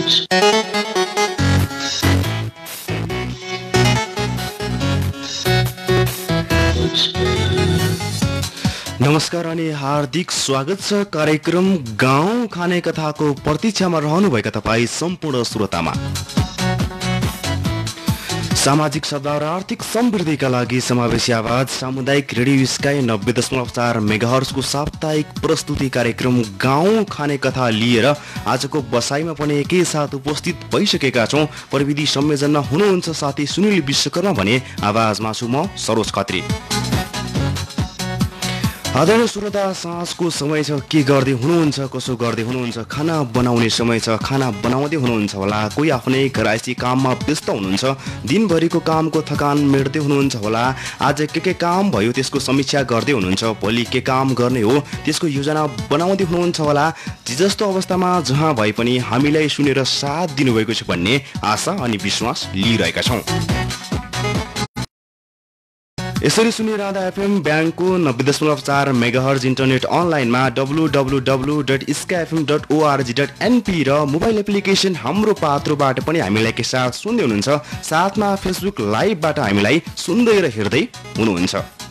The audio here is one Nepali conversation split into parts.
नमस्कार अनि हार्दिक स्वागत छ कार्यक्रम गाउँ खाने कथाको प्रतीक्षामा रहनुभएका तपाईँ सम्पूर्ण श्रोतामा। सामाजिक सद्भाव र आर्थिक समृद्धिका लागि समावेशी आवाज सामुदायिक रेडियो स्काई 90.4 मेगाहर्जको साप्ताहिक प्रस्तुति कार्यक्रम गाउँ खाने कथा लिएर आजको बसाइमा पनि एकैसाथ उपस्थित भइसकेका छौँ। प्रविधि संयोजनमा हुनुहुन्छ साथी सुनिल विश्वकर्मा भने आवाजमा छु म सरोज खत्री। आदरणीय श्रोता, साँझको समय छ, के गर्दै हुनुहुन्छ, कसो गर्दै हुनुहुन्छ? खाना बनाउने समय छ, खाना बनाउँदै हुनुहुन्छ होला। कोही आफ्नै घरायसी काममा व्यस्त हुनुहुन्छ, दिनभरिको कामको थकान मेट्दै हुनुहुन्छ होला। आज के काम भयो त्यसको समीक्षा गर्दै हुनुहुन्छ, भोलि के काम गर्ने हो त्यसको योजना बनाउँदै हुनुहुन्छ होला। जे जस्तो अवस्थामा जहाँ भए पनि हामीलाई सुनेर साथ दिनुभएको छ भन्ने आशा अनि विश्वास लिइरहेका छौँ। यसरी सुनिरहँदा एफएम ब्याङ्कको 90.4 मेगाहर्ज इन्टरनेट अनलाइनमा www.skfm.org.np र मोबाइल एप्लिकेसन हाम्रो पात्रोबाट पनि हामीलाई के साथ सुन्दै हुनुहुन्छ। साथमा फेसबुक लाइभबाट हामीलाई सुन्दै र हेर्दै हुनुहुन्छ।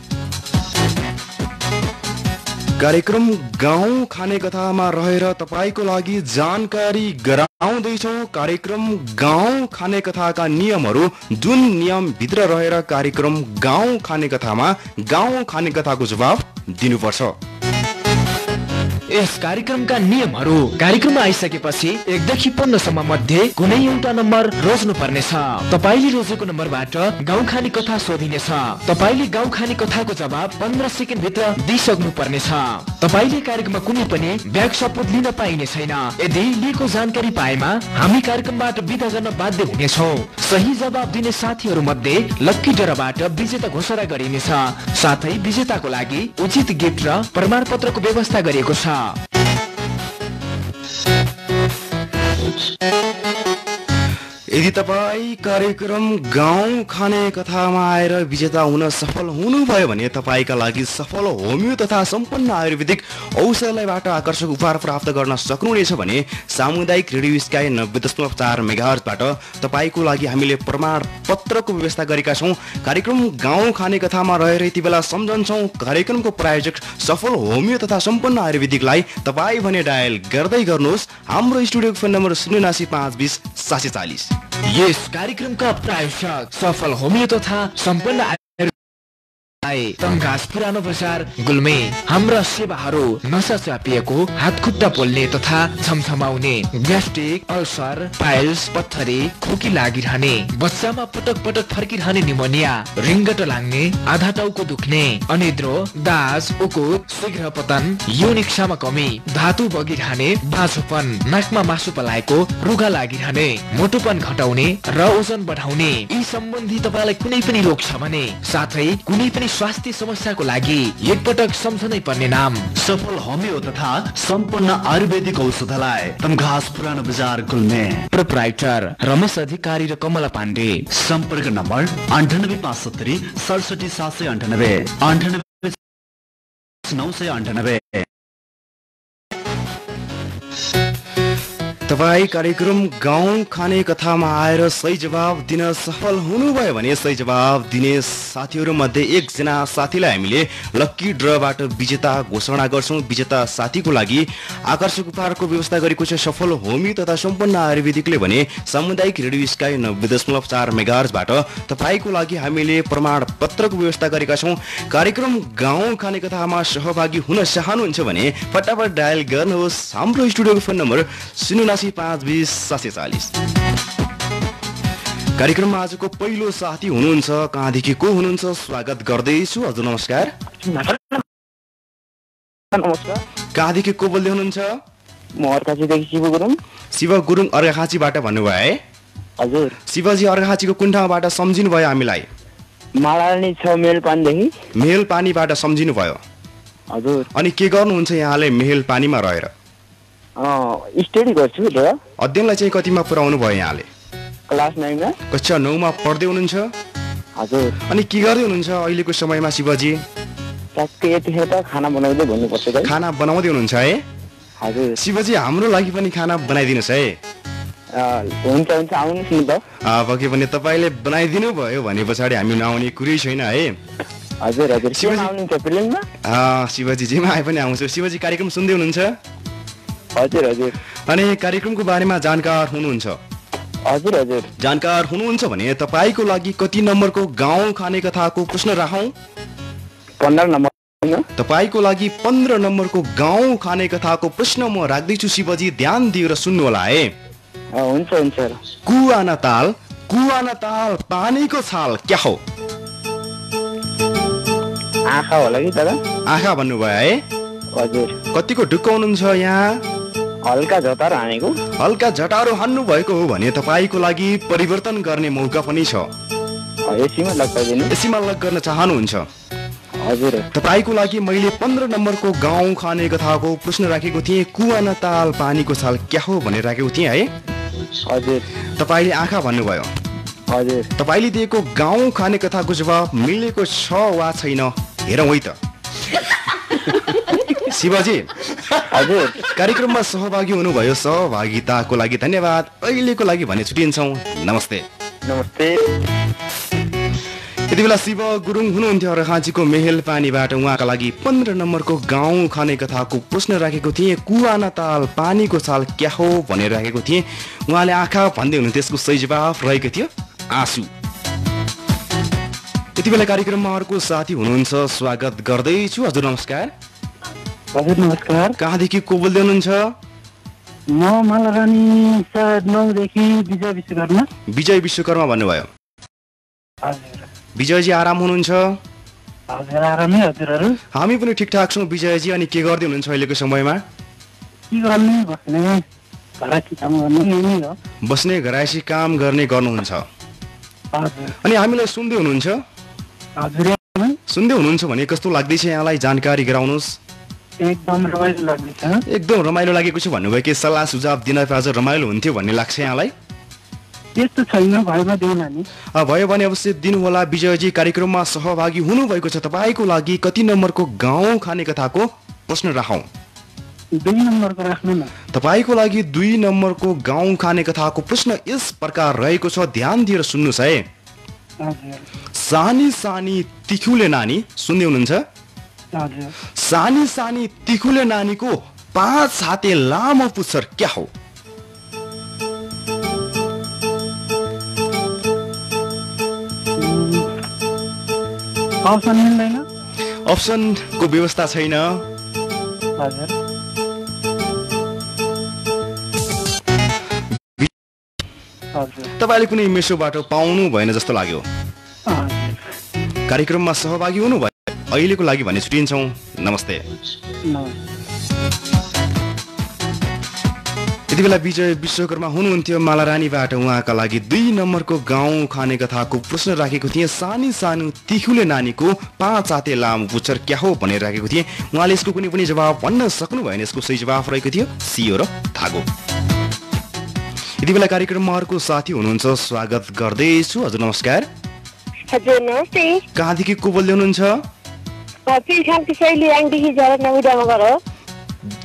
कार्यक्रम गाउँ खाने कथामा रहेर तपाईको लागि जानकारी गराउँदैछौँ। कार्यक्रम गाउँ खाने कथाका नियमहरू, जुन नियम भित्र रहेर कार्यक्रम गाउँ खाने कथामा गाउँ खाने कथाको जवाब दिनुपर्छ। यस कार्यक्रमका नियमहरू, कार्यक्रममा आइसकेपछि 1 देखि 15 सम्म मध्ये कुनै एउटा नम्बर रोज्नु पर्नेछ। तपाईले रोजेको नम्बरबाट गाउँ खाने कथा सोधिनेछ। तपाईले गाउँ खाने कथाको जवाब 15 सेकेन्ड भित्र दिइसक्नु पर्नेछ। तपाईले कार्यक्रममा कुनै पनि ब्याक सपोर्ट लिन पाइने छैन। यदि लिएको जानकारी पाएमा हामी कार्यक्रमबाट बिदा गर्न बाध्य हुनेछौँ। सही जवाब दिने साथीहरू मध्ये लक्की ड्राबाट विजेता घोषणा गरिनेछ। साथै विजेताको लागि उचित गिफ्ट र प्रमाणपत्रको व्यवस्था गरिएको छ। यदि तपाईँ कार्यक्रम गाउँ खाने कथामा आएर विजेता हुन सफल हुनुभयो भने तपाईँका लागि सफल होमियो तथा सम्पन्न आयुर्वेदिक औषधालयबाट आकर्षक उपहार प्राप्त गर्न सक्नुहुनेछ भने सामुदायिक रेडियो स्काई 90.4 मेगाहर्जबाट तपाईँको लागि हामीले प्रमाणपत्रको व्यवस्था गरेका छौँ। कार्यक्रम गाउँ खाने कथामा रहेर यति बेला सम्झन्छौँ कार्यक्रमको प्रायोजक सफल होमियो तथा सम्पन्न आयुर्वेदिकलाई तपाईँ भने डायल गर्दै गर्नुहोस्। हाम्रो स्टुडियोको फोन नम्बर 079 520 740। यस कार्यक्रमका प्रायोजक सफल होमियो तथा सम्पन्न तङ्घास पुरानो बजार गुल्मे। हाम्रा सेवाहरू नसा च्यापिएको, हात खुट्टा पोल्ने तथा झमझमाउने, ग्यास्ट्रिक, अल्सर, पाइल्स, पत्थरी, खोकी लागिरहने, बच्चामा पटक पटक फर्किरहने निमोनिया, रिङ्गट लाग्ने, आधा टाउको दुख्ने, अनिद्रो, दाज, उकुत, शीघ्र पतन, यौन इच्छामा कमी, धातु बगिरहने, बाँझोपन, नाकमा मासु पलाएको, रुगा लागिरहने, मोटोपन घटाउने र ओजन बढाउने, यी सम्बन्धी तपाईँलाई कुनै पनि रोग छ भने, साथै कुनै पनि स्वास्थ्य समस्याको लागि एकपटक सम्झनै पर्ने नाम सफल होमियो तथा सम्पन्न आयुर्वेदिक औषधालय, तमघास पुरानो बजार गुल्मे। प्रोप्राइटर रमेश अधिकारी र कमला पाण्डे। सम्पर्क नम्बर 98 570 67 98 998। तपाईँ कार्यक्रम गाउँ खाने कथामा आएर सही जवाब दिन सफल हुनुभयो भने सही जवाब दिने साथीहरू मध्ये एकजना साथीलाई हामीले लक्की ड्रबाट विजेता घोषणा गर्छौँ। विजेता साथीको लागि आकर्षक उपहारको व्यवस्था गरेको छ सफल होमियो तथा सम्पन्न आयुर्वेदिकले भने सामुदायिक रेडियो स्काई 90.4 मेगाहर्जबाट तपाईँको लागि हामीले प्रमाणपत्रको व्यवस्था गरेका छौँ। कार्यक्रम गाउँ खाने कथामा सहभागी हुन चाहनुहुन्छ भने फटाफट डायल गर्नुहोस्। हाम्रो स्टुडियोको फोन नम्बर 079 520 740। कार्यक्रममा आजको पहिलो साथी हुनुहुन्छ, कहाँदेखि को हुनुहुन्छ स्वागत गर्दैछु। हजुर नमस्कार। नमस्कार। कहाँदेखि को बोल्दै हुनुहुन्छ? म अर्घाखाँचीदेखि शिव गुरुङ। शिव गुरुङ अर्घाखाँचीबाट भन्नुभयो है? हजुर। शिवजी अर्घाखाँचीको कुन ठाउँबाट सम्झिनु भयो हामीलाई? मालानी छ मेलपानीदेखि। मेलपानीबाट सम्झिनु भयो? हजुर। अनि के गर्नुहुन्छ यहाँले मेलपानीमा रहेर? स्टडी गर्छु र अध्ययनलाई चाहिँ कतिमा पुर्याउनु भयो यहाँले? क्लास 9 मा। कक्षा 9 मा पढ्दै हुनुहुन्छ? हजुर। अनि के गर्दै हुनुहुन्छ अहिलेको समयमा शिवजी? ट्याक्कै यतिखेर त खाना बनाउँदै भन्नुपर्छ है। खाना बनाउँदै हुनुहुन्छ है? हजुर। शिवजी हाम्रो लागि पनि खाना बनाइदिनुस् है। हुन्छ हुन्छ आउनुहोस् न त। पक्कै पनि तपाईँले बनाइदिनु भयो भने पछाडि हामी नआउने कुरै छैन है। हजुर हजुर के शिवजी। आउनुहुन्छ प्लेनमा? शिवजी जेमा आए पनि आउँछु। शिवजी कार्यक्रम सुन्दै हुनुहुन्छ? हजुर हजुर अनि कार्यक्रमको बारेमा जानकार हुनुहुन्छ? हजुर हजुर जानकार हुनुहुन्छ भने तपाईँको लागि कति नम्बरको गाउँ खाने कथाको प्रश्न राखौँ? 15 नम्बर होइन? तपाईँको लागि 15 नम्बरको गाउँ खाने कथाको प्रश्न म राख्दैछु। शिवजी ध्यान दिएर सुन्नु होला है। हुन्छ हुन्छ कुवाना ताल पानीको छाल क्या हो? आँखा होला कि दादा? आँखा भन्नुभयो है। हजुर कतिको ढुक्क हुनुहुन्छ यहाँ? हल्का झतार हानेको। हल्का झटारो हान्नु भएको हो भने तपाईँको लागि परिवर्तन गर्ने मौका पनि छ। एसीमा लगाइदिनु। एसीमा लक गर्न चाहनुहुन्छ? हजुर तपाईँको लागि मैले 15 नम्बरको गाउँ खाने कथाको प्रश्न राखेको थिएँ। कुवाना ताल पानीको छाल क्या हो भनेर राखेको थिएँ है। हजुर तपाईँले आँखा भन्नुभयो। हजुर तपाईँले दिएको गाउँ खाने कथाको जवाब मिलेको छ वा छैन हेरौँ है त। शिवजी हजुर कार्यक्रममा सहभागी हुनुभयो, सहभागिताको लागि धन्यवाद। अहिलेको लागि भने छुट्टिन्छौँ। नमस्ते। नमस्ते। यति बेला शिव गुरुङ हुनुहुन्थ्यो रखाँचीको मेहेल पानीबाट। उहाँका लागि 15 नम्बरको गाउँ खाने कथाको प्रश्न राखेको थिएँ। कुवाना ताल पानीको छाल क्या हो भनेर राखेको थिएँ। उहाँले आँखा भन्दै हुनुहुन्थ्यो। त्यसको सही जवाफ रहेको थियो आँसु। यति बेला कार्यक्रममा अर्को साथी हुनुहुन्छ, स्वागत गर्दैछु। हजुर नमस्कार। हजुर नमस्कार। कहाँदेखि को बोल्दै हुनुहुन्छ? म मालारानी 9 देखि विजय विश्वकर्मा। विजय विश्वकर्मा भन्नुभयो। हजुर विजयजी आराम हुनुहुन्छ? हजुर आरामै। हजुरहरू? हामी पनि ठिकठाक छौँ विजयजी। अनि के गर्दै हुनुहुन्छ अहिलेको समयमा? के गर्ने बस्ने घरायसी काम गर्ने नै हो। बस्ने घरायसी काम गर्ने गर्नुहुन्छ। हजुर अनि हामीलाई सुन्दै हुनुहुन्छ? हजुर सुन्दै हुनुहुन्छ भने कस्तो लाग्दैछ यहाँलाई? जानकारी गराउनुहोस्। एकदम रमाइलो लाग्दैछ। एकदम रमाइलो लागेको छ भन्नुभयो कि सल्लाह सुझाव दिन आज रमाइलो हुन्थ्यो भन्ने लाग्छ यहाँलाई? त्यस्तो छैन, भएमा देउला नि। भयो भने अवश्य दिनु होला। विजयजी कार्यक्रममा सहभागी हुनुभएको छ। तपाईँको लागि कति नम्बरको गाउँ खाने कथाको प्रश्न राखौँ? 2 नम्बरको राख्नु न। तपाईँको लागि 2 नम्बरको गाउँ खाने कथाको प्रश्न यस प्रकार रहेको छ। ध्यान दिएर सुन्नुहोस् है। हजुर सानी सानी तिखुले नानी, सुन्दै हुनुहुन्छ? हजुर सानी सानी तिखुले नानीको 5 हाते लामो पुच्छर क्या हो? अप्सन मिल्दैन? अप्सनको व्यवस्था छैन। हजुर हजुर तपाईँले कुनै मेसोबाट पाउनु भएन जस्तो लाग्यो। हजुर कार्यक्रममा सहभागी हुनुभयो। अहिलेको लागि भने छुट्टिन्छौँ। नमस्ते। यति बेला विजय विश्वकर्मा हुनुहुन्थ्यो मालारानीबाट। उहाँका लागि 2 नम्बरको गाउँ खाने कथाको प्रश्न राखेको थिएँ। सानी सानो तिखुले नानीको 5 हाते लामो पुच्छर क्या हो भनेर राखेको थिएँ। उहाँले यसको कुनै पनि जवाब भन्न सक्नु भएन। यसको सही जवाफ रहेको थियो सियो र धागो। यति बेला कार्यक्रममा अर्को साथी हुनुहुन्छ, स्वागत गर्दैछु। हजुर नमस्कार। हजुर नमस्ते। कहाँदेखि को बोल्दै हुनुहुन्छ?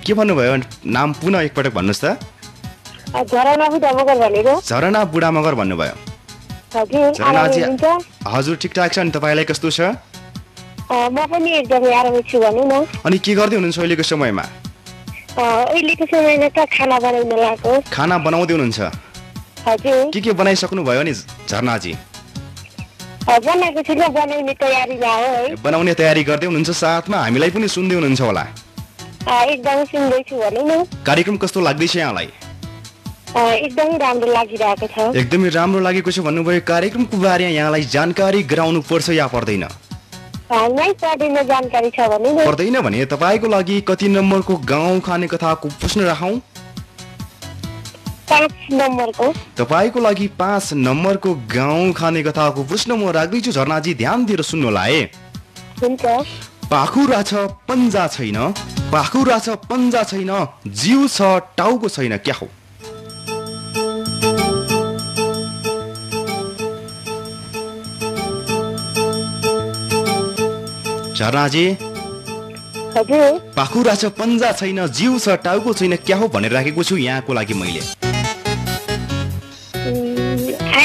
के भन्नुभयो? नाम पुनः एकपटक भन्नुहोस् त। झरना बुढा मगर भन्नुभयो। झरनाजी हजुर ठिकठाक छ। अनि तपाईँलाई कस्तो छ? म पनि एकदमै आरामै छु भनौँ न। अनि के गर्दै हुनुहुन्छ अहिलेको समयमा? अहिलेको समयमा त खाना बनाउन लागेको। खाना बनाउँदै हुनुहुन्छ? हजुर के बनाइसक्नु भयो नि झरनाजी? बनाएको छु, बनाउने तयारीमा हो है। बनाउने तयारी गर्दै हुनुहुन्छ, साथमा हामीलाई पनि सुन्दै हुनुहुन्छ होला? एकदमै सुन्दैछु भनौँ न। कार्यक्रम कस्तो लाग्दैछ यहाँलाई? एकदमै राम्रो लागिरहेको छ। एकदमै राम्रो लागेको छ भन्नुभयो। कार्यक्रमको बारेमा यहाँलाई जानकारी गराउनु पर्छ या पर्दैन? नै पर्दैन, जानकारी छ भनौँ न। पर्दैन भने तपाईँको लागि कति नम्बरको गाउँ खाने कथाको प्रश्न राखौँ? 5 नम्बरको। तपाईँको लागि 5 नम्बरको गाउँ खाने कथाको प्रश्न म राख्दैछु। झरनाजी ध्यान दिएर सुन्नु होला है। हुन्छ। पाखुरा छ पन्जा छैन, पाखुरा छ पन्जा छैन, जिउ छ टाउको छैन क्या हो? झरनाजी हजुर पाखुरा छ पन्जा छैन, जिउ छ टाउको छैन क्या हो भनेर राखेको छु यहाँको लागि मैले।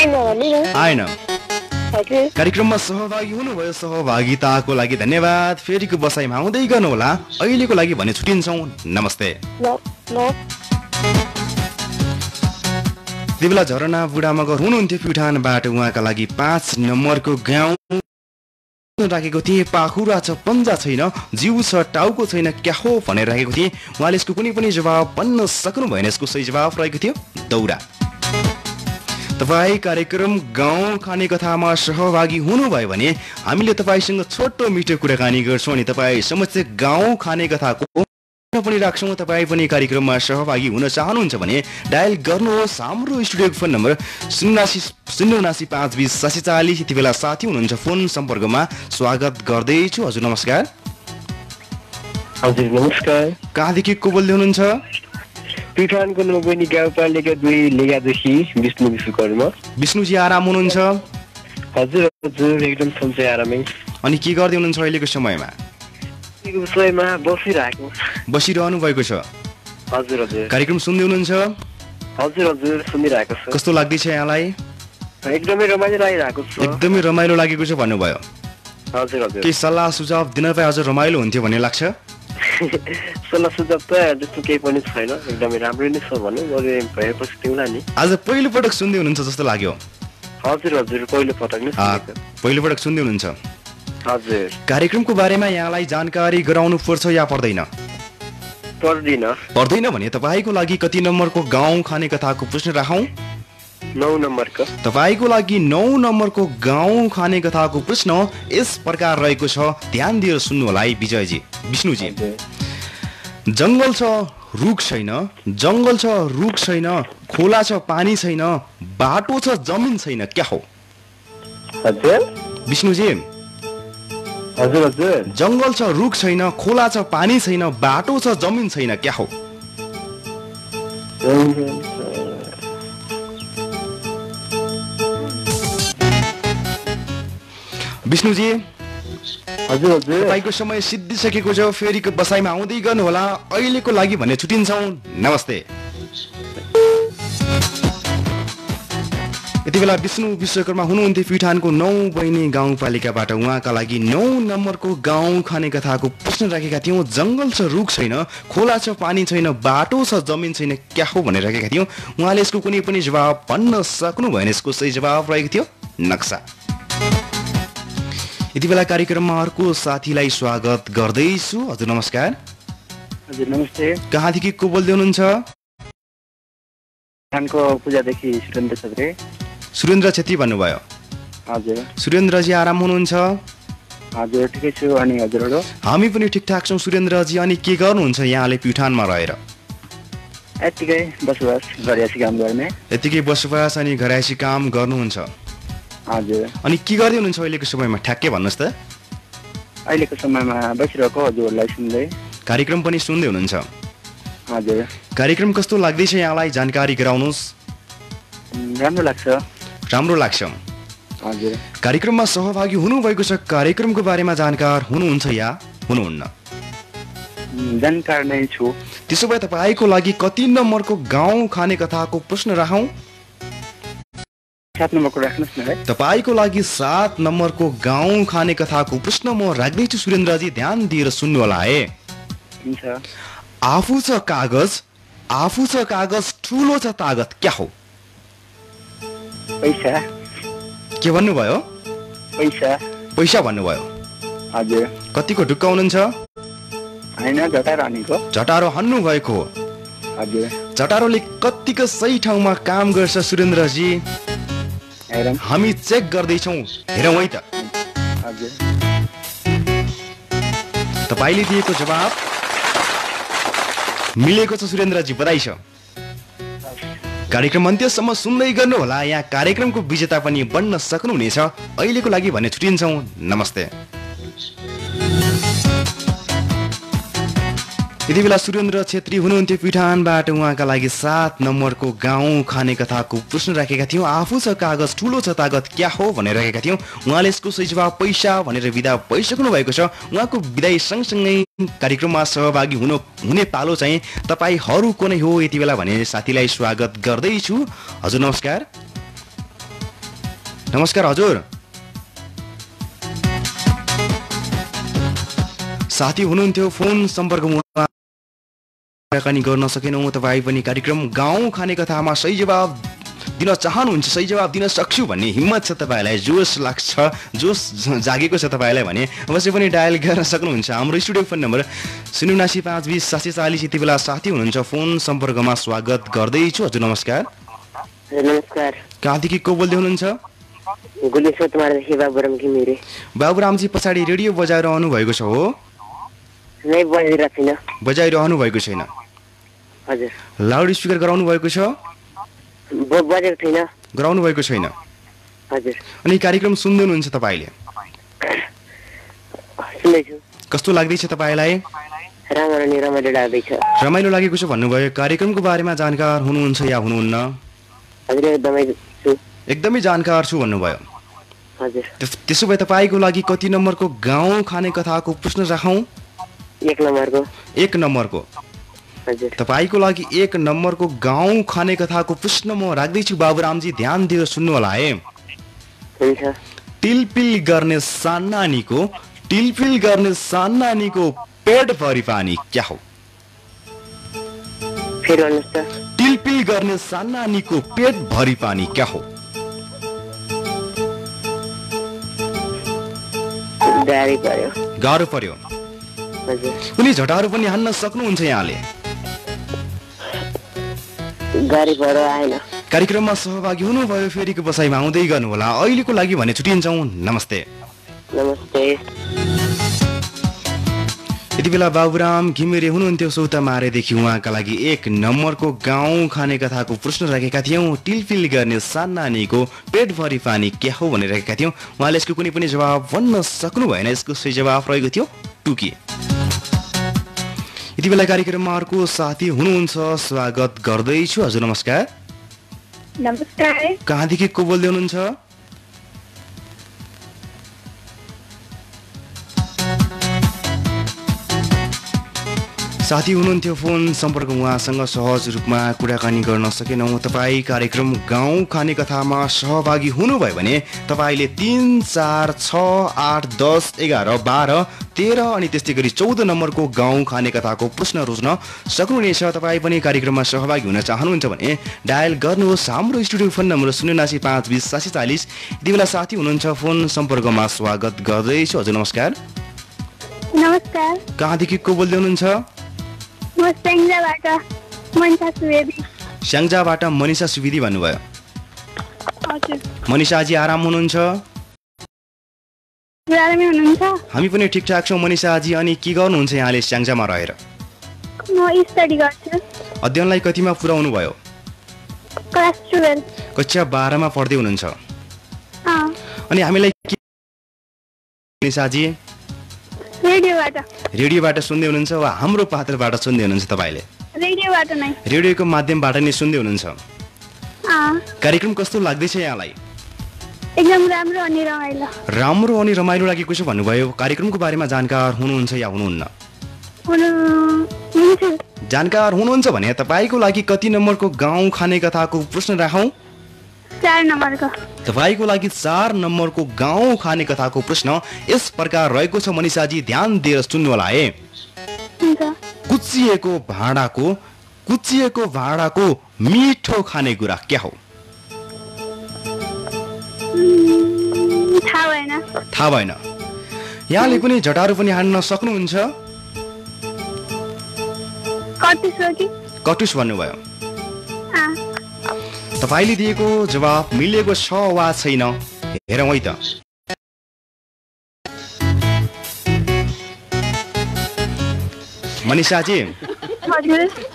आएन भने नि आएन। हजुर कार्यक्रममा सहभागी हुनुभयो, सहभागिताको लागि धन्यवाद। फेरिको बसाइमा आउँदै गर्नुहोला। अहिलेको लागि भने छुट्टिन्छौँ, नमस्ते। ल ल त्यति बेला झरना बुढामगर हुनुहुन्थ्यो प्युठानबाट। उहाँका लागि 5 नम्बरको गाउँ राखेको थिएँ। पाखुरा छ पन्जा छैन, जिउ छ टाउको छैन, क्या हो भनेर राखेको थिएँ। उहाँले यसको कुनै पनि जवाब भन्न सक्नु भएन। यसको सही जवाब रहेको थियो दौरा। तपाईँ कार्यक्रम गाउँ खाने कथामा सहभागी हुनुभयो भने हामीले तपाईँसँग छोटो मिठो कुराकानी गर्छौँ अनि तपाईँ समक्ष गाउँ खाने कथाको पनि राख्छौँ। तपाईँ पनि कार्यक्रममा सहभागी हुन चाहनुहुन्छ भने डायल गर्नुहोस्। हाम्रो स्टुडियोको फोन नम्बर 0790520 यति बेला साथी हुनुहुन्छ फोन सम्पर्कमा, स्वागत गर्दैछु। हजुर नमस्कार। हजुर नमस्कार। कहाँदेखि को बोल्दै हुनुहुन्छ? प्युठानको नौबनी गाउँपालिका 2 लेगादेखि विष्णु विश्वकर्मा। विष्णुजी आराम हुनुहुन्छ? हजुर हजुर एकदम सन्चै आरामै। अनि के गर्दै हुनुहुन्छ अहिलेको समयमा? विषयमा बसिरहेको। बसिरहनु भएको छ? हजुर हजुर। कार्यक्रम सुन्दै हुनुहुन्छ? हजुर हजुर सुनिरहेको छु। कस्तो लाग्दैछ यहाँलाई? एकदमै रमाइलो लागिरहेको छ। एकदमै रमाइलो लागेको छ भन्नुभयो। हजुर हजुर। केही सल्लाह सुझाव दिन पाए अझ रमाइलो हुन्थ्यो भन्ने लाग्छ? सल्लाह सुझाव त त्यस्तो केही पनि छैन, एकदमै राम्रो नै छ भनौँ। अझै भएपछि तिमीलाई नि आज पहिलो पटक सुन्दै हुनुहुन्छ जस्तो लाग्यो। हजुर हजुर पहिलो पटक नै सुनेको। पहिलो पटक सुन्दै हुनुहुन्छ? हजुर। कार्यक्रमको बारेमा यहाँलाई जानकारी गराउनु पर्छ या पर्दैन? पर्दैन भने तपाईँको लागि कति नम्बरको गाउँ खाने कथाको प्रश्न राखौँ? 9 नम्बरको। तपाईँको लागि 9 नम्बरको गाउँ खाने कथाको प्रश्न यस प्रकार रहेको छ, ध्यान दिएर सुन्नु होला है विजयजी, विष्णुजी। जङ्गल छ रुख छैन, जङ्गल छ रुख छैन, खोला छ पानी छैन, बाटो छ जमिन छैन, क्या हो? हजुर विष्णुजी। हजुर हजुर। जङ्गल छ रुख छैन, खोला छ पानी छैन, बाटो छ जमिन छैन, क्या हो? विष्णुजी। हजुर हजुर। तपाईँको समय सिद्धिसकेको छ। फेरिको बसाइमा आउँदै गर्नुहोला। अहिलेको लागि भने छुट्टिन्छौँ, नमस्ते। यति बेला विष्णु विश्वकर्मा हुनुहुन्थ्यो प्युठानको 9 बहिनी गाउँपालिकाबाट। उहाँका लागि 9 नम्बरको गाउँ खाने कथाको प्रश्न राखेका थियौँ। जङ्गल छ रुख छैन, खोला छ पानी छैन, बाटो छ जमिन छैन, क्या हो भनेर राखेका थियौँ। उहाँले यसको कुनै पनि जवाब भन्न सक्नु भएन। यसको सही जवाब रहेको थियो नक्सा। यति बेला कार्यक्रममा अर्को साथीलाई स्वागत गर्दैछु। हजुर नमस्कार। हजुर नमस्ते। कहाँदेखि को बोल्दै हुनुहुन्छ? खानको पूजादेखि सुरेन्द्र छेत्री। सुरेन्द्र छेत्री भन्नुभयो? हजुर। सुरेन्द्रजी आराम हुनुहुन्छ? हजुर ठिकै छु। अनि हजुरहरू? हामी पनि ठिकठाक छौँ सुरेन्द्रजी। अनि के गर्नुहुन्छ यहाँले प्युठानमा रहेर? यत्तिकै बसोबास घरयासी काम गर्ने। यतिकै बसोबास अनि घरयासी काम गर्नुहुन्छ? हजुर। अनि के गर्दै हुनुहुन्छ अहिलेको समयमा ठ्याक्कै भन्नुहोस् त? अहिलेको समयमा बसिरहेको हजुरहरूलाई सुन्दै। कार्यक्रम पनि सुन्दै हुनुहुन्छ? हजुर। कार्यक्रम कस्तो लाग्दैछ यहाँलाई जानकारी गराउनुहोस्। राम्रो लाग्छ। राम्रो लाग्छ। हजुर। कार्यक्रममा सहभागी हुनुभएको छ। कार्यक्रमको बारेमा जानकार हुनुहुन्छ या हुनुहुन्न? जानकार नै छु। त्यसो भए तपाईँको लागि कति नम्बरको गाउँ खाने कथाको प्रश्न राखौँ? 7 नम्बरको राख्नुहोस् न है। तपाईँको लागि 7 नम्बरको गाउँ खाने कथाको प्रश्न म राख्दैछु सुरेन्द्रजी, ध्यान दिएर सुन्नु होला है। हुन्छ। आफू छ कागज, आफू छ कागज, ठुलो छ तागत, क्या हो? पैसा। के भन्नुभयो? पैसा। पैसा भन्नुभयो? हजुर। कतिको ढुक्क हुनुहुन्छ? होइन झटारो हानेको। झटारो हान्नु भएको? हजुर। झटारोले कतिको सही ठाउँमा काम गर्छ सुरेन्द्रजी? हेरौँ। हामी चेक गर्दैछौँ, हेरौँ है त। हजुर। तपाईँले दिएको जवाब मिलेको छ सुरेन्द्रजी, बधाई छ। कार्यक्रम अन्त्यसम्म सुन्दै गर्नु होला। यहाँ कार्यक्रमको विजेता पनि बन्न सक्नुहुनेछ। अहिलेको लागि भने छुट्टिन्छौँ, नमस्ते। यति बेला सुरेन्द्र छेत्री हुनुहुन्थ्यो प्युठानबाट। उहाँका लागि 7 नम्बरको गाउँ खाने कथाको प्रश्न राखेका थियौँ। आफू छ कागज, ठुलो छ तागत, क्या हो भनेर राखेका थियौँ। उहाँले यसको सही जवाब पैसा भनेर विदा भइसक्नु भएको छ। उहाँको विदाई सँगसँगै कार्यक्रममा सहभागी हुने पालो चाहिँ तपाईँहरूको नै हो। यति बेला भने साथीलाई स्वागत गर्दैछु। हजुर नमस्कार। नमस्कार हजुर। साथी हुनुहुन्थ्यो फोन सम्पर्कमा कुराकानी गर्न सकेनौँ। तपाईँ पनि कार्यक्रम गाउँ खाने कथामा सही जवाब दिन चाहनुहुन्छ, सही जवाब दिन सक्छु भन्ने हिम्मत छ तपाईँलाई, जोस लाग्छ, जोस जागेको छ तपाईँलाई भने अवश्य पनि डायल गर्न सक्नुहुन्छ। हाम्रो स्टुडियो फोन नम्बर 079520 यति बेला साथी हुनुहुन्छ फोन सम्पर्कमा स्वागत गर्दैछु। हजुर नमस्कार। नमस्कार। कहाँदेखि को बोल्दै हुनुहुन्छ? बाबुरामजी पछाडि रेडियो बजाइरहनु भएको छ हो? बजाइरहनु भएको छैन? हजुर। लाउड स्पिकर गराउनु भएको छ? बजेको छैन। गराउनु भएको छैन? हजुर। अनि कार्यक्रम सुन्दै हुनुहुन्छ तपाईँले? सुन्दैछु। कस्तो लाग्दैछ तपाईँलाई? रमाइलो लाग्दैछ। रमाइलो लागेको छ भन्नुभयो। कार्यक्रमको बारेमा जानकार हुनुहुन्छ या हुनुहुन्न? हजुर एकदमै छु। एकदमै जानकार छु भन्नुभयो। हजुर। त्यसो भए तपाईँको लागि कति नम्बरको गाउँ खाने कथाको प्रश्न राखौँ? 1 नम्बरको। 1 नम्बरको। हजुर। तपाईँको लागि 1 नम्बरको गाउँ खाने कथाको प्रश्न म राख्दैछु बाबुरामजी, ध्यान दिएर सुन्नु होला है। हुन्छ। टिलपिल गर्ने सान्नानीको पेट भरि पानी क्या हो? फेरि भन्नुहोस् त। टिलपिल गर्ने सान्नानीको पेट भरि पानी क्या हो? गाह्रो पर्यो। कुनै झटाहरू पनि हान्न सक्नुहुन्छ यहाँले? कार्यक्रममा सहभागी हुनुभयो, फेरिको बसाइमा आउँदै गर्नु होला। अहिलेको लागि भने छुट्टिन्छौँ। नमस्ते। यति बेला बाबुराम घिमिरे हुनुहुन्थ्यो सौतामारेदेखि। उहाँका लागि 1 नम्बरको गाउँ खाने कथाको प्रश्न राखेका थियौँ। टिलपिल गर्ने सान्नानीको पेटभरि पानी के हो भनेर राखेका थियौँ। उहाँले यसको कुनै पनि जवाब भन्न सक्नु भएन। यसको सही जवाब रहेको थियो टुकी। यति बेला कार्यक्रममा अर्को साथी हुनुहुन्छ, स्वागत गर्दैछु। हजुर नमस्कार। नमस्कार। कहाँदेखि को बोल्दै हुनुहुन्छ? साथी हुनुहुन्थ्यो फोन सम्पर्क उहाँसँग सहज रूपमा कुराकानी गर्न सकेनौँ। तपाईँ कार्यक्रम गाउँ खाने कथामा सहभागी हुनुभयो भने तपाईँले 3, 4, 6, 8, 10, 11, 12, 13 अनि त्यस्तै गरी 14 नम्बरको गाउँ खाने कथाको प्रश्न रोज्न सक्नुहुनेछ। तपाईँ पनि कार्यक्रममा सहभागी हुन चाहनुहुन्छ भने डायल गर्नुहोस्। हाम्रो स्टुडियो फोन नम्बर 079520 यति बेला साथी हुनुहुन्छ फोन सम्पर्कमा स्वागत गर्दैछु। हजुर नमस्कार। नमस्कार। कहाँदेखि को बोल्दै हुनुहुन्छ? स्याङ्जाबाट मनिषा सुवेदी भन्नुभयो। मनिषाजी आराम हुनुहुन्छ? हामी पनि ठिकठाक छौँ मनिषाजी। अनि के गर्नुहुन्छ यहाँले स्याङ्जामा रहेर? अध्ययनलाई कतिमा पुर्याउनु भयो? कक्षा 12 मा पढ्दै हुनुहुन्छ? अनि हामीलाई मनिषाजी रेडियोबाट सुन्दै हुनुहुन्छ वा हाम्रो पात्रबाट सुन्दै हुनुहुन्छ? तपाईँले रेडियोको माध्यमबाट नै सुन्दै हुनुहुन्छ। कार्यक्रम कस्तो लाग्दैछ यहाँलाई? एकदम राम्रो अनि रमाइलो लागेको छ भन्नुभयो। कार्यक्रमको बारेमा जानकार हुनुहुन्छ या हुनुहुन्न? जानकार हुनुहुन्छ भने तपाईँको लागि कति नम्बरको गाउँ खाने कथाको प्रश्न राखौँ? 4 नम्बरको। तपाईँको लागि 4 नम्बरको गाउँ खाने कथाको प्रश्न यस प्रकार रहेको छ। मनिषाजी ध्यान दिएर सुन्नु होला है। कुच्चिएको भाँडाको मिठो खानेकुरा क्या हो? थाहा भएन। यहाँले कुनै झटाहरू पनि हान्न सक्नुहुन्छ? कटुस भन्नुभयो। तपाईँले दिएको जवाब मिलेको छ वा छैन हेरौँ है त। मनिषाजी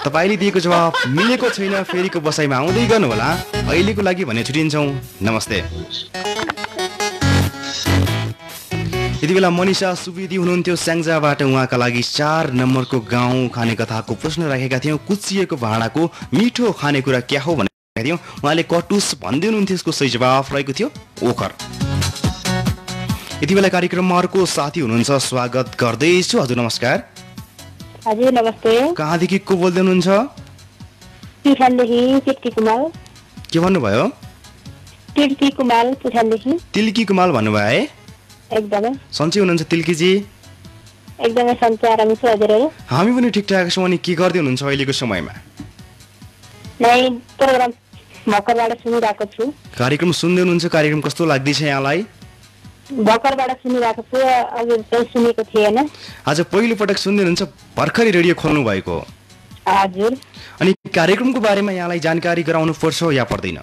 तपाईँले दिएको जवाब मिलेको छैन। फेरिको बसाइमा आउँदै गर्नु होला। अहिलेको लागि भने छुट्टिन्छौँ। नमस्ते। यति बेला मनिषा सुवेदी हुनुहुन्थ्यो स्याङ्जाबाट। उहाँका लागि 4 नम्बरको गाउँ खाने कथाको प्रश्न राखेका थियौँ। कुच्चिएको भाँडाको मिठो खानेकुरा क्या हो भनेर थियौँ। उहाँले कटुस भन्दै हुनुहुन्थ्यो। यसको सही जवाफ रहेको थियो ओखर। यति बेला कार्यक्रममा अर्को साथी हुनुहुन्छ, स्वागत गर्दैछु। हजुर नमस्कार। हजुर नमस्ते। कहाँदेखि को बोल्दै हुनुहुन्छ? के भन्नुभयो? तिर्की कुमाल पुछानदेखि। तिल्की कुमाल भन्नुभयो है? एकदमै सन्चै हुनुहुन्छ तिल्कीजी? एकदमै सन्चै आरामै छु। हजुरहरू? हामी पनि ठिकठाक छौँ। अनि के गर्दै हुनुहुन्छ अहिलेको समयमा? नै प्रोग्राम भर्खरबाट सुनिरहेको छु। कार्यक्रम सुन्दै हुनुहुन्छ? कार्यक्रम कस्तो लाग्दैछ यहाँलाई? भर्खरबाट सुनिरहेको छु, अघि चाहिँ सुनेको थिएन। आज पहिलो पटक सुन्दै हुनुहुन्छ? भर्खरै रेडियो खोल्नु भएको? हजुर। अनि कार्यक्रमको बारेमा यहाँलाई जानकारी गराउनु पर्छ या पर्दैन?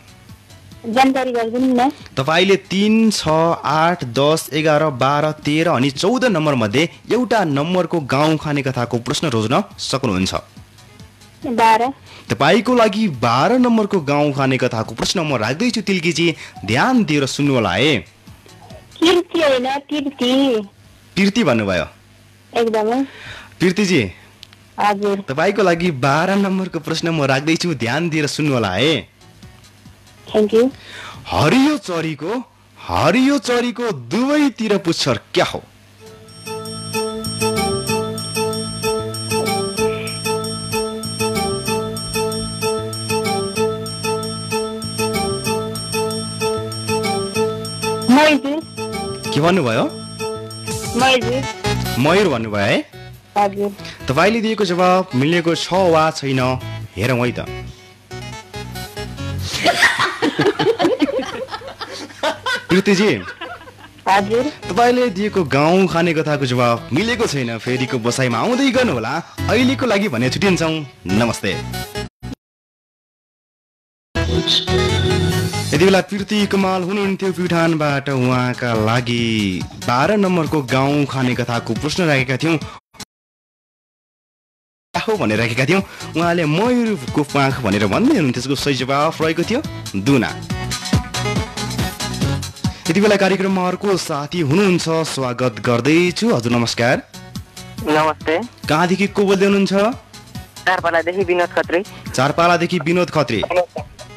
जानकारी गरिदिनु न। तपाईँले 3, 6, 8, 10, 11, 12, 13 अनि 14 नम्बर मध्ये एउटा नम्बरको गाउँ खाने कथाको प्रश्न रोज्न सक्नुहुन्छ। 12। तपाईँको लागि 12 नम्बरको गाउँ खाने कथाको प्रश्न म राख्दैछु तिल्कीजी, ध्यान दिएर सुन्नु होला है। कीर्ति होइन, कीर्ति। पिर्ती भन्नुभयो? एकदमै। पिर्तीजी हजुर। तपाईँको लागि 12 नम्बरको प्रश्न म राख्दैछु, ध्यान दिएर सुन्नु होला है। Thank you. हरियो चरीको दुवैतिर पुच्छर क्या हो? के भन्नुभयो? मयूर भन्नुभयो है? हजुर। तपाईँले दिएको जवाब मिलेको छ वा छैन हेरौँ है त। कृतिजी हजुर। तपाईँले दिएको गाउँ खाने कथाको जवाब मिलेको छैन। फेरिको बसाइमा आउँदै गर्नुहोला। अहिलेको लागि भने छुट्टिन्छौँ। नमस्ते। यति बेला पिर्ती कुमाल हुनुहुन्थ्यो प्युठानबाट। उहाँका लागि 12 नम्बरको गाउँ खाने कथाको प्रश्न राखेका थियौँ भनेर राखेका थियौँ। उहाँले मयूरको पाख भनेर भन्दै हुनुहुन्थ्यो। त्यसको सही जवाफ रहेको थियो दुना। यति बेला कार्यक्रममा अर्को साथी हुनुहुन्छ, स्वागत गर्दैछु। हजुर नमस्कार। नमस्ते। कहाँदेखि को बोल्दै हुनुहुन्छ? चारपालादेखि विनोद खत्री। चारपालादेखि विनोद खत्री।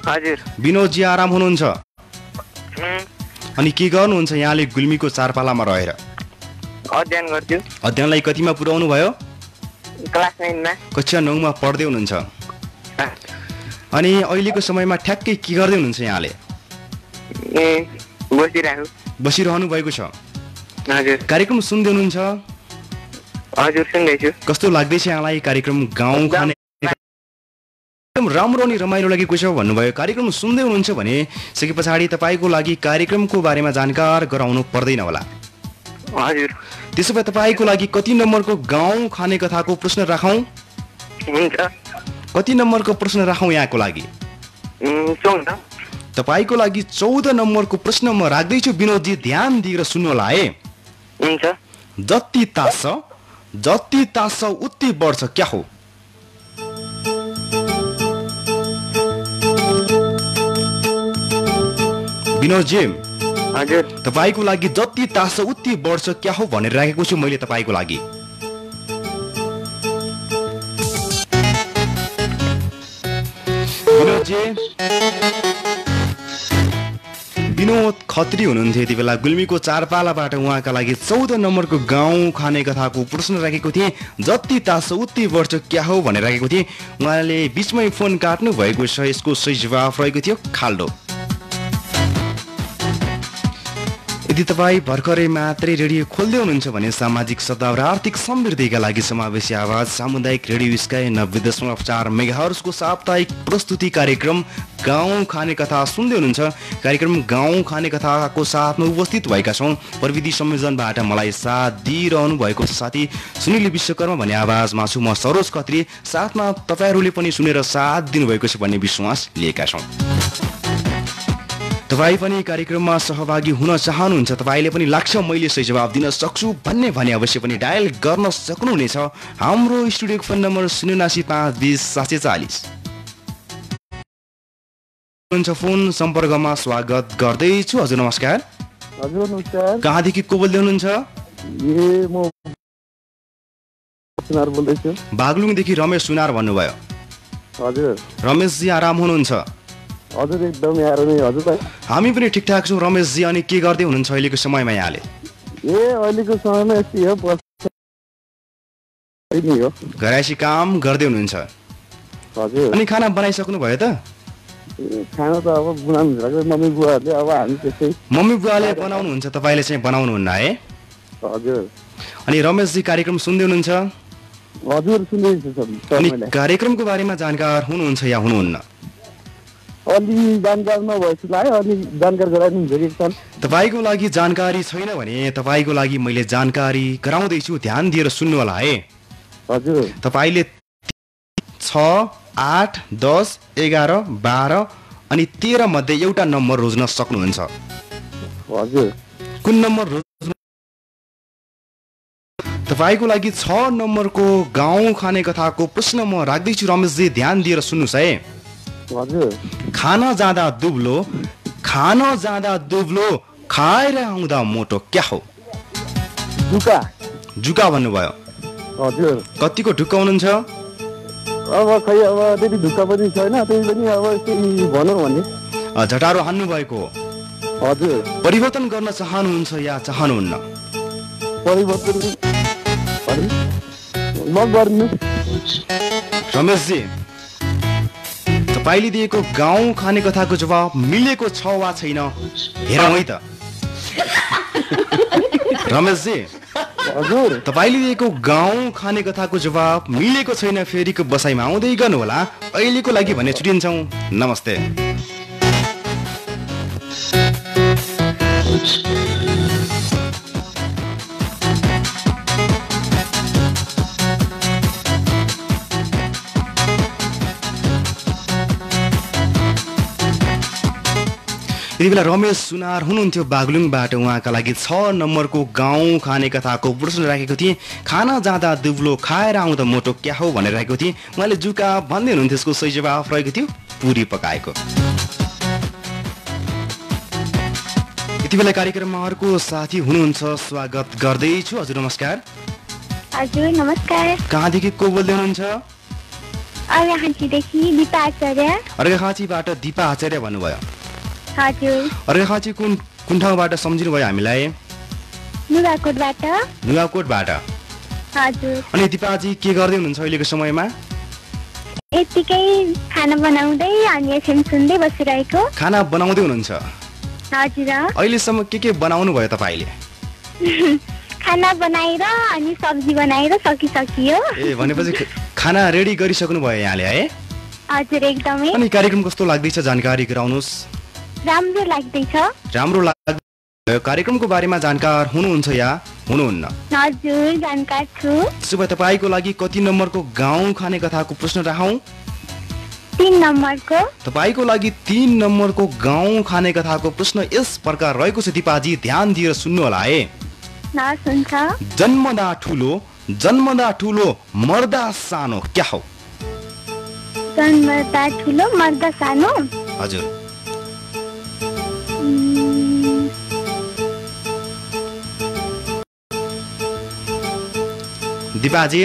हजुर। विनोदजी आराम हुनुहुन्छ? अनि के गर्नुहुन्छ यहाँले गुल्मीको चारपालामा रहेर? अध्ययन गर्छु। अध्ययनलाई कतिमा पुर्याउनु भयो? क्लास 9 मा। कक्षा 9 मा पढ्दै हुनुहुन्छ। अनि अहिलेको समयमा ठ्याक्कै के गर्दै हुनुहुन्छ यहाँले? बसिरहनु भएको छ। हजुर। कार्यक्रम सुन्दै हुनुहुन्छ? हजुर सुन्दैछु। कस्तो लाग्दैछ यहाँलाई कार्यक्रम गाउँ खाने? एकदम राम्रो अनि रमाइलो लागेको छ भन्नुभयो। कार्यक्रम सुन्दै हुनुहुन्छ भने सके पछाडि तपाईँको लागि कार्यक्रमको बारेमा जानकार गराउनु पर्दैन होला। हजुर। त्यसो भए तपाईँको लागि कति नम्बरको गाउँ खाने कथाको प्रश्न राखौँ? हुन्छ। कति नम्बरको प्रश्न राखौँ यहाँको लागि? 14। तपाईँको लागि 14 नम्बरको प्रश्न म राख्दैछु। विनोदजी ध्यान दिएर सुन्नु होला है। हुन्छ। जति तास उति बढ्छ क्या हो? विनोदजी हजुर। तपाईँको लागि जति तास उति बढ्छ क्या हो भनेर राखेको छु मैले तपाईँको लागि। विनोद खत्री हुनुहुन्थ्यो यति बेला गुल्मीको चारपालाबाट। उहाँका लागि 14 नम्बरको गाउँ खाने कथाको प्रश्न राखेको थिएँ। जति तास उति बढ्छ क्या हो भनेर राखेको थिएँ। उहाँले बिचमै फोन काट्नु भएको छ। यसको सही जवाफ रहेको थियो खाल्डो। यदि तपाईँ भर्खरै मात्रै रेडियो खोल्दै हुनुहुन्छ भने सामाजिक सद्भाव र आर्थिक समृद्धिका लागि समावेशी आवाज सामुदायिक रेडियो स्काई 90.4 मेगाहर्जको साप्ताहिक प्रस्तुति कार्यक्रम गाउँ खाने कथा सुन्दै हुनुहुन्छ। कार्यक्रम गाउँ खाने कथाको साथमा उपस्थित भएका छौँ। प्रविधि संयोजनबाट मलाई साथ दिइरहनु भएको साथी सुनिल विश्वकर्मा भन्ने आवाजमा छु म सरोज खत्री। साथमा तपाईँहरूले पनि सुनेर साथ दिनुभएको छ भन्ने विश्वास लिएका छौँ। तपाईँ पनि कार्यक्रममा सहभागी हुन चाहनुहुन्छ? तपाईँले पनि लाग्छ मैले सही जवाब दिन सक्छु भन्ने भने अवश्य पनि डायल गर्न सक्नुहुनेछ। हाम्रो स्टुडियोको फोन नम्बर 079520740 फोन सम्पर्कमा स्वागत गर्दैछु। हजुर नमस्कार। हजुर नमस्कार। कहाँदेखि को बोल्दै हुनुहुन्छ? म सुनार बोल्दैछु। बागलुङदेखि रमेश सुनार भन्नुभयो। हजुर। रमेशजी आराम हुनुहुन्छ? हजुर एकदम आरामै। हजुर हामी पनि ठिकठाक छौँ रमेशजी। अनि के गर्दै हुनुहुन्छ अहिलेको समयमा यहाँले? अहिलेको समयमा यस्तै हो, घरायसी काम गर्दै हुनुहुन्छ। हजुर। अनि खाना बनाइसक्नु भयो त? खाना त अब बनाउनु भएको मम्मी बुवाहरूले अब हामी त्यस्तै मम्मी बुवाले बनाउनुहुन्छ तपाईँले चाहिँ बनाउनुहुन्न है हजुर अनि रमेशजी कार्यक्रम सुन्दै हुनुहुन्छ हजुर सुन्दैछु अनि तपाईँलाई कार्यक्रमको बारेमा जानकार हुनुहुन्छ या हुनुहुन्न अलि जानकार नभए जस्तो लाग्यो अलि जानकार गराइदिनुहुन्छ कि एकताल तपाईँको लागि जानकारी छैन भने तपाईँको लागि मैले जानकारी गराउँदैछु ध्यान दिएर सुन्नु होला है हजुर तपाईँले 6, 8, 10, 11, 12 अनि 13 मध्ये एउटा नम्बर रोज्न सक्नुहुन्छ हजुर कुन नम्बर रोज्नु तपाईँको लागि 6 नम्बरको गाउँ खाने कथाको प्रश्न म राख्दैछु रमेशजी ध्यान दिएर सुन्नुहोस् है हजुर खान जाँदा दुब्लो खाएर आउँदा मोटो क्या हो जुका जुका भन्नुभयो हजुर कतिको ढुक्क हुनुहुन्छ अब खै अब त्यति ढुक्क पनि छैन त्यही पनि अब यस्तै भनौँ भने झटारो हान्नु भएको हजुर परिवर्तन गर्न चाहनुहुन्छ या चाहनुहुन्न परिवर्तन म गर्नु रमेशजी तपाईँले दिएको गाउँ खाने कथाको जवाब मिलेको छ वा छैन हेरौँ है त रमेशजी हजुर तपाईँले दिएको गाउँ खाने कथाको जवाब मिलेको छैन फेरिको बसाइमा आउँदै गर्नुहोला अहिलेको लागि भने छुट्टिन्छौँ नमस्ते यति बेला रमेश सुनार हुनुहुन्थ्यो बागलुङबाट उहाँका लागि 6 नम्बरको गाउँ खाने कथाको प्रश्न राखेको थिएँ खाना जाँदा दुब्लो खाएर आउँदा मोटो क्या हो भनेर राखेको थिएँ उहाँले जुका भन्दै हुनुहुन्थ्यो यसको सही जवाफ रहेको थियो पुरी पकाएको यति बेला कार्यक्रममा अर्को साथी हुनुहुन्छ स्वागत गर्दैछु हजुर नमस्कार हजुर नमस्कार कहाँदेखि को बोल्दै हुनुहुन्छ अर्घाखाँचीदेखि दिपा आचार्य अर्घाखाँचीबाट दिपा आचार्य भन्नुभयो हजुर अर्घाखाँची कुन ठाउँबाट सम्झिनु भयो हामीलाई नुगाकोटबाट हजुर अनि दिपाजी के गर्दै हुनुहुन्छ अहिलेको समयमा यतिकै खाना बनाउँदै अनि एफएम सुन्दै बसिरहेको खाना बनाउँदै हुनुहुन्छ हजुर अहिलेसम्म के बनाउनु भयो तपाईँले खाना बनाएर अनि सब्जी बनाएर सकियो ए भनेपछि खाना रेडी गरिसक्नु भयो यहाँले है हजुर एकदमै अनि कार्यक्रम कस्तो लाग्दैछ जानकारी गराउनुहोस् राम्रो लाग्दैछ राम्रो लाग्यो कार्यक्रमको बारेमा जानकार हुनुहुन्छ या हुनुहुन्न हजुर जानकार छु त्यसो भए तपाईँको लागि कति नम्बरको गाउँ खाने कथाको प्रश्न राखौँ 3 नम्बरको तपाईँको लागि 3 नम्बरको गाउँ खाने कथाको प्रश्न यस प्रकार रहेको छ दिपाजी ध्यान दिएर सुन्नु होला है सुन्छ जन्मदा ठुलो मर्दा सानो क्या हो जन्मदा ठुलो मर्दा सानो हजुर दिपाजी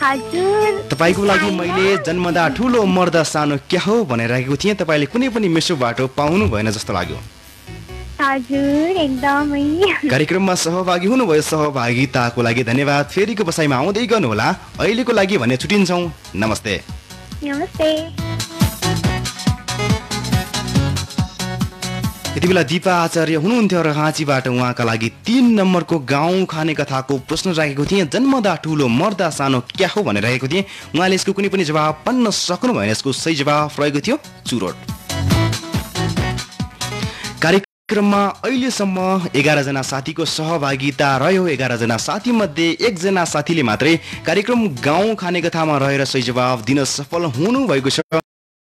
हजुर तपाईँको लागि मैले जन्मदा ठुलो मर्दा सानो क्या हो भनेर राखेको थिएँ तपाईँले कुनै पनि मिसो बाटो पाउनु भएन जस्तो लाग्यो हजुर एकदमै कार्यक्रममा सहभागी हुनुभयो सहभागिताको लागि धन्यवाद फेरिको बसाइमा आउँदै गर्नुहोला अहिलेको लागि भने छुट्टिन्छौँ नमस्ते नमस्ते यति बेला दिपा आचार्य हुनुहुन्थ्यो र राँचीबाट उहाँका लागि 3 नम्बरको गाउँ खाने कथाको प्रश्न राखेको थिएँ जन्मदा ठुलो मर्दा सानो क्या हो भनेर राखेको थिएँ उहाँले यसको कुनै पनि जवाब पाउन सक्नु भएन यसको सही जवाफ रहेको थियो चुरोट कार्यक्रममा अहिलेसम्म 11 जना साथीको सहभागिता रह्यो 11 जना साथी मध्ये 1 जना साथीले मात्रै कार्यक्रम गाउँ खाने कथामा रहेर सही जवाब दिन सफल हुनु भएको छ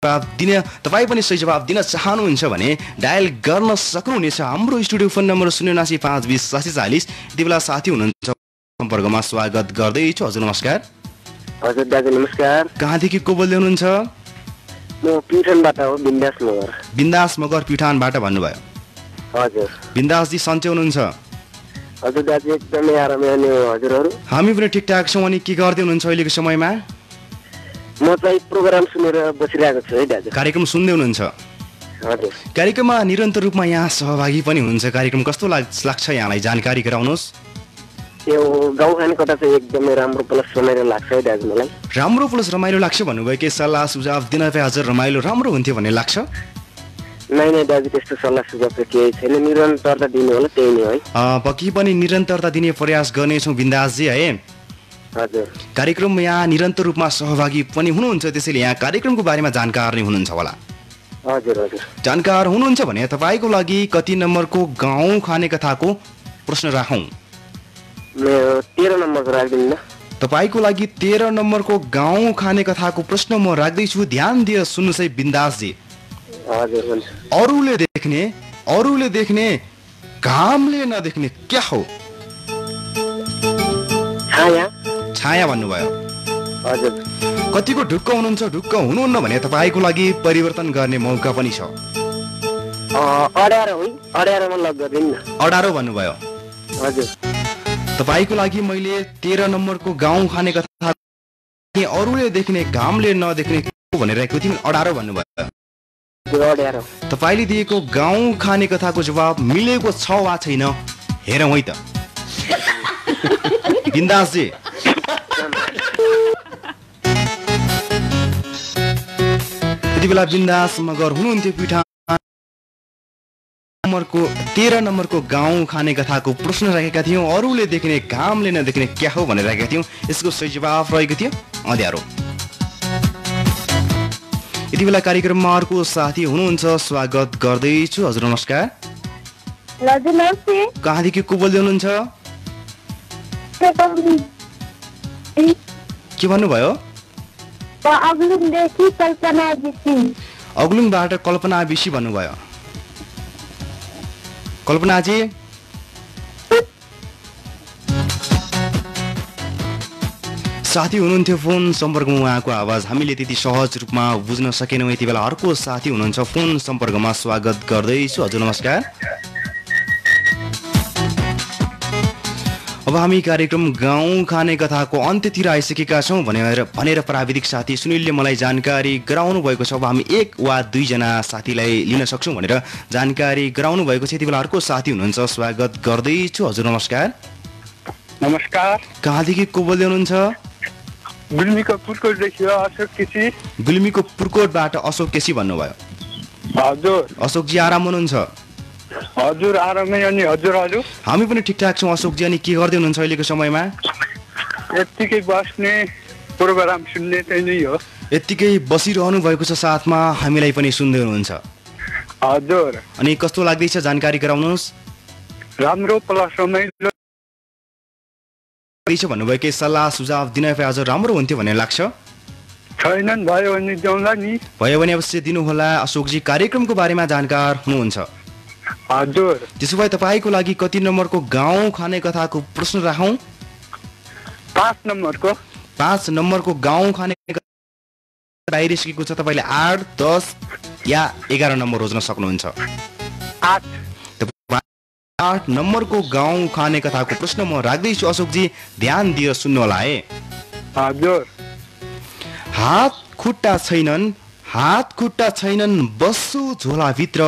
तपाईँ पनि सही जवाब दिन चाहनुहुन्छ भने डायल गर्न सक्नुहुनेछ हाम्रो स्टुडियो फोन नम्बर 079528040 यति बेला साथी हुनुहुन्छ सम्पर्कमा स्वागत गर्दैछु हजुर नमस्कार हजुर दाजु नमस्कार कहाँदेखि को बोल्दै हुनुहुन्छ म प्युठानबाट हो बिन्दास मगर प्युठानबाट भन्नुभयो हजुर बिन्दासजी सन्चै हुनुहुन्छ हजुर दाजु एकदमै आरामै अनि हजुरहरू हामी पनि ठिकठाक छौँ अनि के गर्दै हुनुहुन्छ अहिलेको समयमा म चाहिँ प्रोग्राम सुनेर बसिरहेको छु है दाजु कार्यक्रम सुन्दै हुनुहुन्छ हजुर कार्यक्रममा निरन्तर रूपमा यहाँ सहभागी पनि हुनुहुन्छ कार्यक्रम कस्तो लाग्छ यहाँलाई जानकारी गराउनुहोस् यो गाउँ खाने कथा चाहिँ एकदमै राम्रो प्लस रमाइलो लाग्छ है दाजु मलाई। राम्रो प्लस रमाइलो लाग्छ भन्नुभयो कि सल्लाह सुझाव दिन भए हजुर रमाइलो राम्रो हुन्थ्यो भन्ने लाग्छ? नै दाजु त्यस्तो सल्लाह सुझाव चाहिँ केही छैन, निरन्तरता दिनु होला त्यही नै है। पक्कै पनि निरन्तरता दिने प्रयास गर्नेछौँ बिन्दासजी है। हजुर। कार्यक्रममा यहाँ निरन्तर रूपमा सहभागी पनि हुनुहुन्छ, त्यसैले यहाँ कार्यक्रमको बारेमा जानकार नै हुनुहुन्छ होला। हजुर हजुर। जानकार हुनुहुन्छ भने तपाईँको लागि कति नम्बरको गाउँ खाने कथाको प्रश्न राखौँ? मेरो 13 नम्बरको राखिदिनु न। तपाईँको लागि 13 नम्बरको गाउँ खाने कथाको प्रश्न म राख्दैछु, ध्यान दिएर सुन्नुहोस् है बिन्दासजी। हजुर हुन्छ। अरूले देख्ने घामले नदेख्ने क्या हो? छाया भन्नुभयो। हजुर। कतिको ढुक्क हुनुहुन्छ ढुक्क हुनुहुन्न भने तपाईँको लागि परिवर्तन गर्ने मौका पनि छ। अडारोमा लग गरिदिनु न। अडारो भन्नुभयो। हजुर। तपाईँको लागि मैले 13 नम्बरको गाउँ खाने कथा अरूले देख्ने घामले नदेख्ने भनेर राखेको थिएँ, अडारो भन्नुभयो। तपाईँले दिएको गाउँ खाने कथाको जवाब मिलेको छ वा छैन हेरौँ है त। बिन्दासजी। यति बेला बिन्दास मगर हुनुहुन्थ्यो पिठा। 13 नम्बरको गाउँ खाने कथाको प्रश्न राखेका थियौँ, अरूले देख्ने घामले नदेख्ने क्या हो भनेर राखेका थियौँ। यसको सही जवाफ रहेको थियो अँध्यारो। यति बेला कार्यक्रममा अर्को साथी हुनुहुन्छ, स्वागत गर्दैछु। हजुर नमस्कार। हजुर नमस्ते। कहाँदेखि को बोल्दै हुनुहुन्छ? के भन्नुभयो? अग्लुङबाट कल्पना विशी भन्नुभयो। कल्पनाजी साथी हुनुहुन्थ्यो फोन सम्पर्कमा, उहाँको आवाज हामीले त्यति सहज रूपमा बुझ्न सकेनौँ। यति बेला अर्को साथी हुनुहुन्छ फोन सम्पर्कमा, स्वागत गर्दैछु। हजुर नमस्कार। अब हामी कार्यक्रम गाउँ खाने कथाको अन्त्यतिर आइसकेका छौँ भनेर प्राविधिक साथी सुनिलले मलाई जानकारी गराउनु भएको छ। अब हामी 1 वा 2 जना साथीलाई लिन सक्छौँ भनेर जानकारी गराउनु भएको छ। यति बेला अर्को साथी हुनुहुन्छ, स्वागत गर्दैछु। हजुर नमस्कार। नमस्कार। कहाँदेखि को बोल्दै हुनुहुन्छ? गुल्मीको पुर्कोटदेखि अशोक केसी। गुल्मीको पुर्कोटबाट अशोक केसी भन्नुभयो। हजुर। अशोकजी आराम हुनुहुन्छ? हजुर आरामै। अनि हजुरहरू? हामी पनि ठिकठाक छौँ अशोकजी। अनि के गर्दै हुनुहुन्छ अहिलेको समयमा? यत्तिकै बस्ने, प्रोग्राम सुन्ने त्यही नै हो। यत्तिकै बसिरहनु भएको छ, साथमा हामीलाई पनि सुन्दै हुनुहुन्छ? हजुर। अनि कस्तो लाग्दैछ जानकारी गराउनुहोस्। राम्रो प्लस रमाइलो भन्नुभयो कि सल्लाह सुझाव दिन हजुर राम्रो हुन्थ्यो भन्ने लाग्छ? छैनन्, भयो भने दिउँला नि। भयो भने अवश्य दिनुहोला। अशोकजी कार्यक्रमको बारेमा जानकार हुनुहुन्छ? हजुर। त्यसो भए तपाईँको लागि कति नम्बरको गाउँ खाने कथाको प्रश्न राखौँ? 5 नम्बरको। 5 नम्बरको गाउँ खाने बाहिर सकेको छ। तपाईँले 8, 10 या 11 नम्बर रोज्न सक्नुहुन्छ। 8 नम्बरको गाउँ खाने कथाको प्रश्न म राख्दैछु। अशोकजी ध्यान दिएर सुन्नु होला है। हजुर। हात खुट्टा छैनन् बस्छु झोलाभित्र,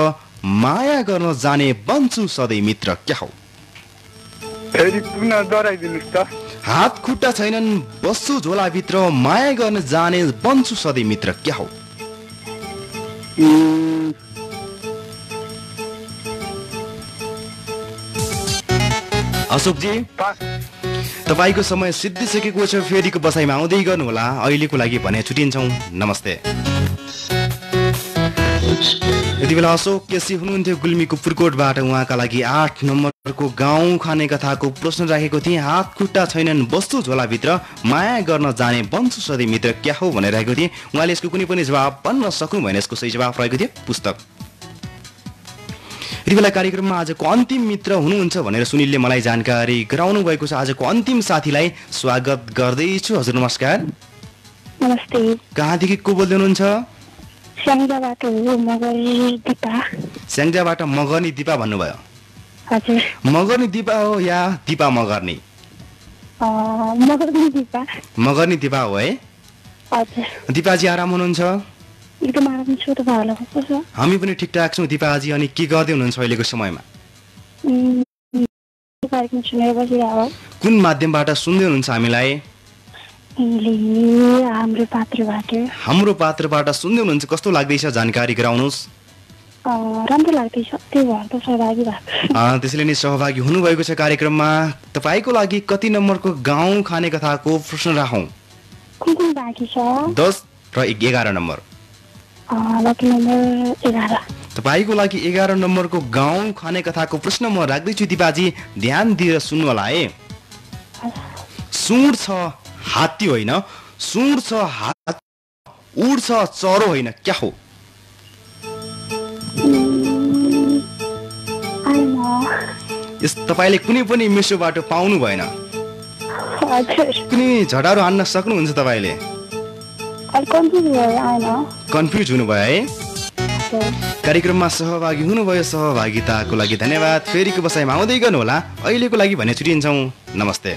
माया गर्न जाने बन्छु सधैँ मित्र क्या हो? फेरि पुनः दोहोऱ्याइदिनुस् त। हात खुट्टा छैनन् बस्छु झोलाभित्र, माया गर्न जाने बन्छु सधैँ मित्र क्या हो? अशोकजी तपाईँको समय सिद्धिसकेको छ, फेरिको बसाइमा आउँदै गर्नुहोला। अहिलेको लागि भने छुट्टिन्छौँ, नमस्ते। यति बेला अशोक केसी हुनुहुन्थ्यो गुल्मीको पुर्कोटबाट। उहाँका लागि 8 नम्बरको गाउँ खाने कथाको प्रश्न राखेको थिएँ। हात खुट्टा छैनन् बस्छु झोलाभित्र, माया गर्न जाने बन्छु सधैँ मित्र क्या हो भनेर राखेको थिएँ। उहाँले यसको कुनै पनि जवाब भन्न सक्नु भएन। यसको सही जवाब रहेको थियो पुस्तक। यति बेला कार्यक्रममा आजको अन्तिम मित्र हुनुहुन्छ भनेर सुनिलले मलाई जानकारी गराउनु भएको छ। आजको अन्तिम साथीलाई स्वागत गर्दैछु। हजुर नमस्कार। नमस्ते। कहाँदेखि को बोल्दै हुनुहुन्छ? स्याङ्जाबाट मगर्नी दिपा भन्नुभयो। हजुर। मगर्नी दिपा हो या दिपा मगर्नी? मगर्नी दिपा हो है। हजुर। दिपाजी आराम हुनुहुन्छ? एकदम आराम छु। तपाईहरुलाई कस्तो छ? हामी पनि ठिकठाक छौँ दिपाजी। अनि के गर्दै हुनुहुन्छ अहिलेको समयमा? कार्यक्रम सुनेर बसिरहेको। कुन माध्यमबाट सुन्दै हुनुहुन्छ हामीलाई? हाम्रो पात्रबाट। हाम्रो पात्रबाट सुन्दै हुनुहुन्छ, कस्तो लाग्दैछ जानकारी गराउनुहोस्। राम्रो लाग्दैछ, त्यही भएर त सहभागी भएको। त्यसैले नै सहभागी हुनुभएको छ कार्यक्रममा। तपाईँको लागि कति नम्बरको गाउँ खाने कथाको प्रश्न राखौँ? कुन बाँकी छ? 10 र 11 नम्बर। Lucky number 11। तपाईँको लागि 11 नम्बरको गाउँ खाने कथाको प्रश्न म राख्दैछु। दिपाजी ध्यान दिएर सुन्नु होला है। सुँड छ हात्ती होइन, सुँड छ हात्ती, उड्छ चरो होइन, क्या हो? यस तपाईँले कुनै पनि मिसो बाटो पाउनु भएन। कुनै झटारो हान्न सक्नुहुन्छ तपाईँले? कन्फ्युज हुनुभयो है? कार्यक्रममा सहभागी हुनुभयो, सहभागिताको लागि धन्यवाद। फेरिको बसाइमा आउँदै गर्नुहोला। अहिलेको लागि भने छुट्टिन्छौँ, नमस्ते।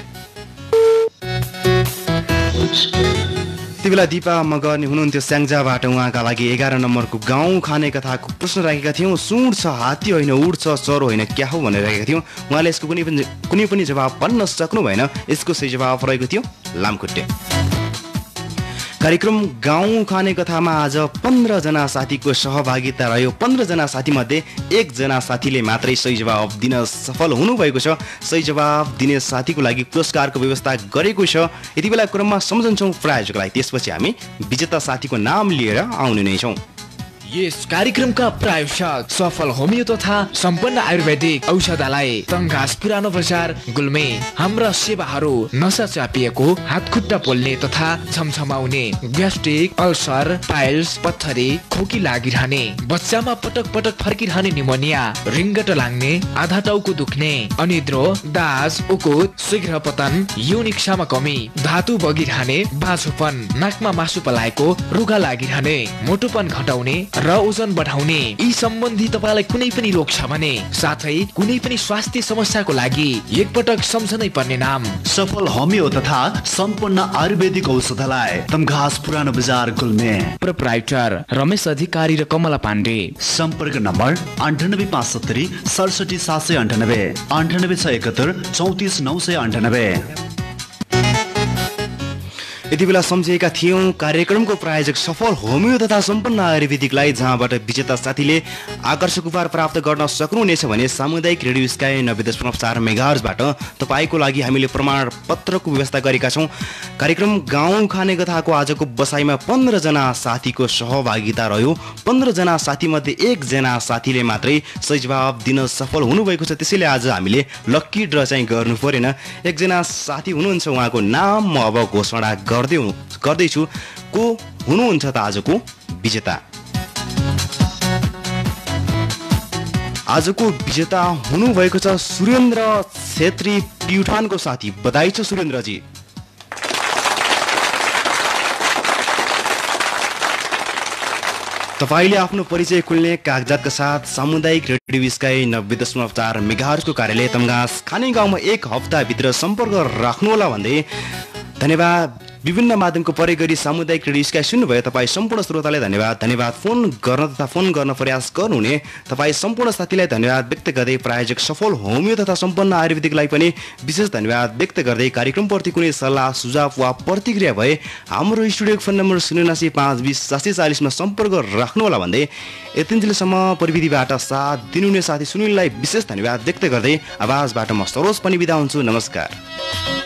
त्यति बेला दिपा मगर्नी हुनुहुन्थ्यो स्याङ्जाबाट। उहाँका लागि 11 नम्बरको गाउँ खाने कथाको प्रश्न राखेका थियौँ। सुँड छ हात्ती होइन, उड्छ चरो होइन, क्या हो भनेर राखेका थियौँ। उहाँले यसको कुनै पनि जवाब भन्न सक्नु भएन। यसको सही जवाब रहेको थियो लामखुट्टे। कार्यक्रम गाउँ खाने कथामा आज 15 जना साथीको सहभागिता रह्यो। 15 जना साथी मध्ये 1 जना साथीले मात्रै सही जवाब दिन सफल हुनुभएको छ। सही जवाब दिने साथीको लागि पुरस्कारको व्यवस्था गरेको छ। यति बेला क्रममा सम्झन्छौँ प्रायोजकलाई, त्यसपछि हामी विजेता साथीको नाम लिएर आउने नै छौँ। यस कार्यक्रमका प्रायोजक सफल होमियो तथा सम्पन्न आयुर्वेदिक औषधालय, तङ्घास पुरानो बजार गुल्मे। हाम्रा सेवाहरू नसा चापिएको, हातखुट्टा पोल्ने तथा छमछमाउने, ग्यास्ट्रिक, अल्सर, पाइल्स, पत्थरी, खोकी लागिरहने, बच्चामा पटक पटक फर्किरहने निमोनिया, रिङ्गट लाग्ने, आधा टाउको दुख्ने, अनिद्रो, दाज, उकुत, शीघ्र पतन, यौन इच्छामा कमी, धातु बगिरहने, बाँझोपन, नाकमा मासु पलाएको, रुगा लागिरहने, मोटोपन घटाउने र ओजन बढाउने, यी सम्बन्धी तपाईलाई कुनै पनि रोग छ भने, साथै कुनै पनि स्वास्थ्य समस्याको लागि एकपटक सम्झनै पर्ने नाम सफल होमियो तथा सम्पन्न आयुर्वेदिक औषधालय, तमघास पुरानो बजार गुल्मे। प्रोप्राइटर रमेश अधिकारी र कमला पाण्डे। सम्पर्क नम्बर 9857 67 798, 9871 34 998। यति बेला सम्झिएका थियौँ कार्यक्रमको प्रायोजक सफल होमियो तथा सम्पन्न आयुर्वेदिकलाई, जहाँबाट विजेता साथीले आकर्षक उपहार प्राप्त गर्न सक्नुहुनेछ भने सामुदायिक रेडियो स्काई 90.4 मेगाहर्जबाट तपाईँको लागि हामीले प्रमाणपत्रको व्यवस्था गरेका छौँ। कार्यक्रम गाउँ खाने कथाको आजको बसाइमा 15 जना साथीको सहभागिता रह्यो। 15 जना साथीमध्ये 1 जना साथीले मात्रै सही जवाब दिन सफल हुनुभएको छ। त्यसैले आज हामीले लक्की ड्र चाहिँ गर्नु परेन। 1 जना साथी हुनुहुन्छ, उहाँको नाम म अब घोषणा गर्दैछु। को हुनुहुन्छ त आजको विजेता? आजको विजेता हुनुभएको छ सुरेन्द्र छेत्री, प्युठानको साथी। बधाई छ सुरेन्द्रजी। तपाईँले आफ्नो परिचय खुल्ने कागजातका साथ सामुदायिक रेडियो स्काई 90.4 मेगाहर्जको कार्यालय तमघास खाने गाउँमा 1 हप्ताभित्र सम्पर्क राख्नुहोला भन्दै धन्यवाद। विभिन्न माध्यमको प्रयोग गरी सामुदायिक रेडियो स्काई सुन्नुभयो तपाईँ सम्पूर्ण श्रोतालाई धन्यवाद। फोन गर्न प्रयास गर्नुहुने तपाईँ सम्पूर्ण साथीलाई धन्यवाद व्यक्त गर्दै प्रायोजक सफल होमियो तथा सम्पन्न आयुर्वेदिकलाई पनि विशेष धन्यवाद व्यक्त गर्दै कार्यक्रमप्रति कुनै सल्लाह सुझाव वा प्रतिक्रिया भए हाम्रो स्टुडियोको फोन नम्बर 079 520 740 मा सम्पर्क राख्नुहोला भन्दै यतिन्जेलसम्म प्रविधिबाट साथ दिनुहुने साथी सुनिललाई विशेष धन्यवाद व्यक्त गर्दै आवाजबाट म सरोज पनि बिदा हुन्छु। नमस्कार।